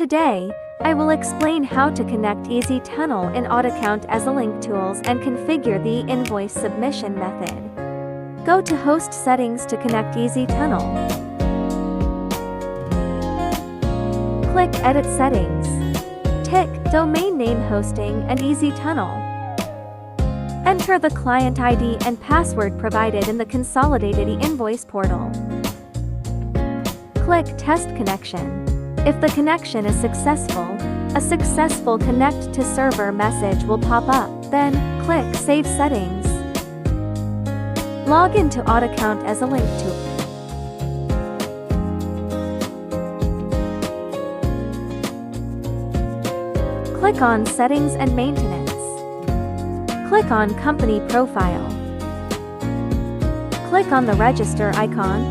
Today, I will explain how to connect EzyTunnel in AutoCount EzyLink Tools and configure the e-Invoice submission method. Go to Host Settings to connect EzyTunnel. Click Edit Settings. Tick Domain Name Hosting and EzyTunnel. Enter the client ID and password provided in the consolidated e-Invoice portal. Click Test Connection. If the connection is successful, a successful Connect to Server message will pop up, then click Save Settings. Log into AutoCount EzyLink Tools. Click on Settings and Maintenance. Click on Company Profile. Click on the Register icon.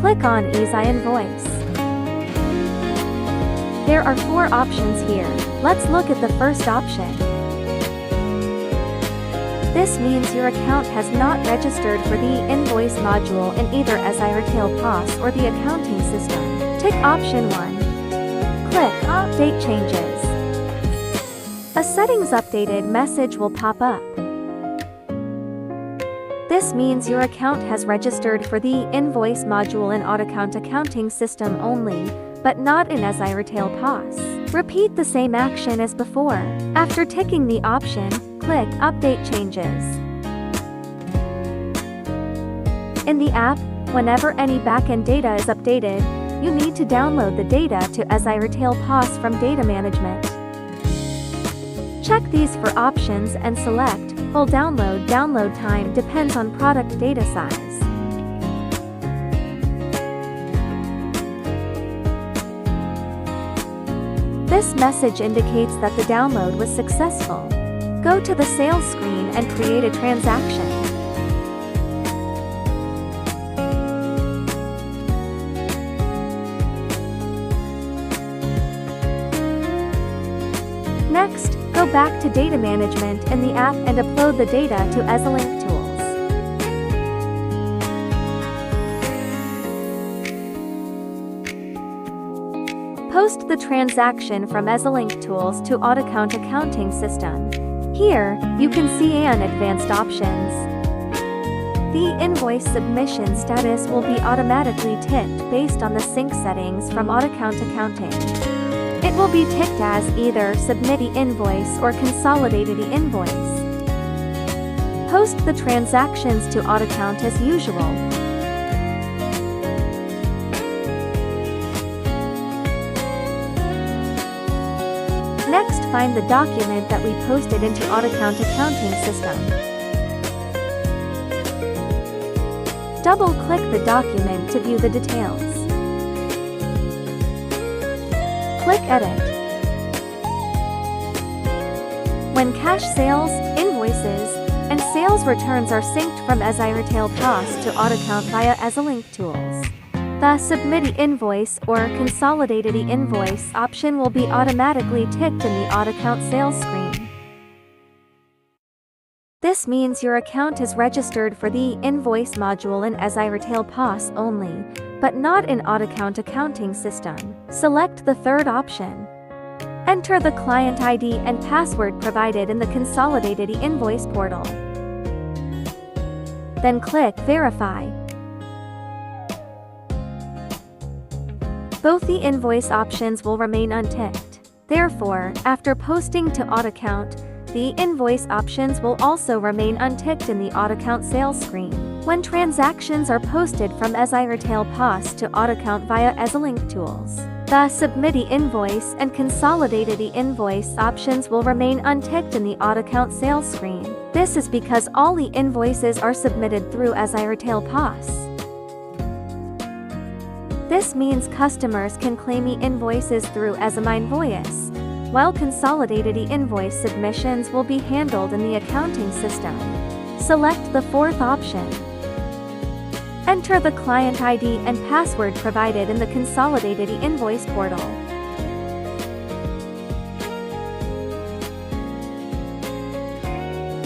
Click on EzyInvoice. There are 4 options here. Let's look at the first option. This means your account has not registered for the e-Invoice module in either EzyRetail POS or the accounting system. Tick option 1. Click Update Changes. A settings updated message will pop up. This means your account has registered for the e-Invoice module in AutoCount accounting system only, but not in EzyRetail POS. Repeat the same action as before. After ticking the option, click Update Changes. In the app, whenever any backend data is updated, you need to download the data to EzyRetail POS from Data Management. Check these for options and select Full Download. Download time depends on product data size. This message indicates that the download was successful. Go to the sales screen and create a transaction. Next, go back to Data Management in the app and upload the data to EzyLink Tools. Post the transaction from EzyLink Tools to AutoCount accounting system. Here, you can see an advanced options. The invoice submission status will be automatically ticked based on the sync settings from AutoCount accounting. It will be ticked as either Submit e-Invoice or Consolidated e-Invoice. Post the transactions to AutoCount as usual. Next, find the document that we posted into AutoCount accounting system. Double-click the document to view the details. Click Edit. When cash sales, invoices, and sales returns are synced from EzyRetail POS to AutoCount via EzyLink Tools, the Submit e-Invoice or Consolidated e-Invoice option will be automatically ticked in the AutoCount sales screen. This means your account is registered for the Invoice module in EzyRetail POS only, but not in AutoCount accounting system. Select the third option. Enter the client ID and password provided in the Consolidated e-Invoice portal. Then click Verify. Both the invoice options will remain unticked. Therefore, after posting to AutoCount, the invoice options will also remain unticked in the AutoCount sales screen. When transactions are posted from EzyRetail POS to AutoCount via EzyLink Tools, the Submit e-Invoice and Consolidated e-Invoice options will remain unticked in the AutoCount sales screen. This is because all e-Invoices are submitted through EzyRetail POS. This means customers can claim e-Invoices through EzyMyInvois, while Consolidated e-Invoice submissions will be handled in the accounting system. Select the fourth option. Enter the client ID and password provided in the Consolidated e-Invoice portal.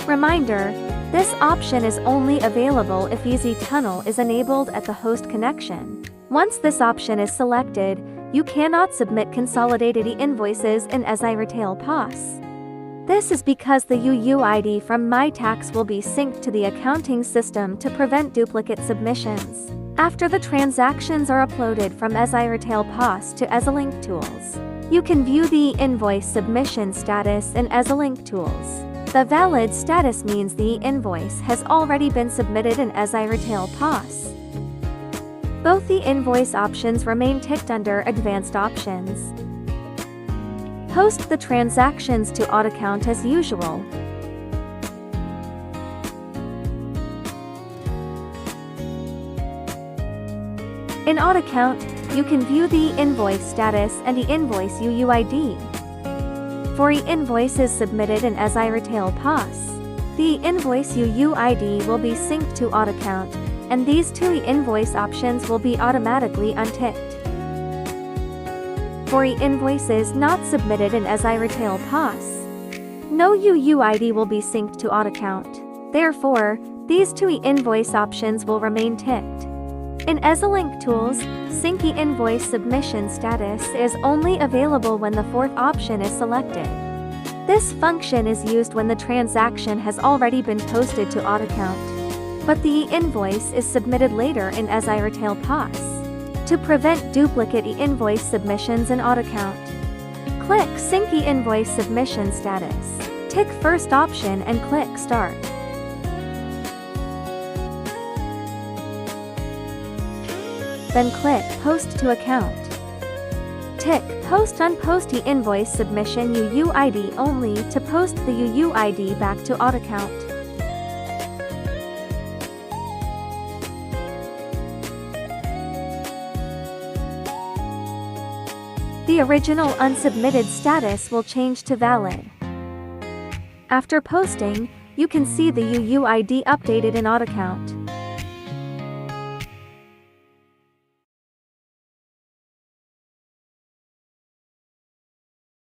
Reminder: this option is only available if EzyTunnel is enabled at the host connection. Once this option is selected, you cannot submit consolidated e-invoices in EzyRetail POS. This is because the UUID from MyTax will be synced to the accounting system to prevent duplicate submissions. After the transactions are uploaded from EzyRetail POS to EzyLink Tools, you can view the invoice submission status in EzyLink Tools. The valid status means the invoice has already been submitted in EzyRetail POS. Both the invoice options remain ticked under Advanced Options. Post the transactions to AutoCount as usual. In AutoCount, you can view the invoice status and the invoice UUID. For e-invoices submitted in EzyRetail POS, the invoice UUID will be synced to AutoCount, and these two e-invoice options will be automatically unticked. For e-invoices not submitted in EzyRetail POS, no UUID will be synced to AutoCount. Therefore, these two e-invoice options will remain ticked. In EzyLink Tools, Sync e-invoice submission status is only available when the fourth option is selected. This function is used when the transaction has already been posted to AutoCount, but the e-invoice is submitted later in EzyRetail POS. To prevent duplicate e-invoice submissions in AutoCount, click Sync e-invoice submission status. Tick first option and click Start. Then click Post to Account. Tick Post Unpost e-invoice submission UUID only to post the UUID back to AutoCount. The original unsubmitted status will change to valid. After posting, you can see the UUID updated in AutoCount.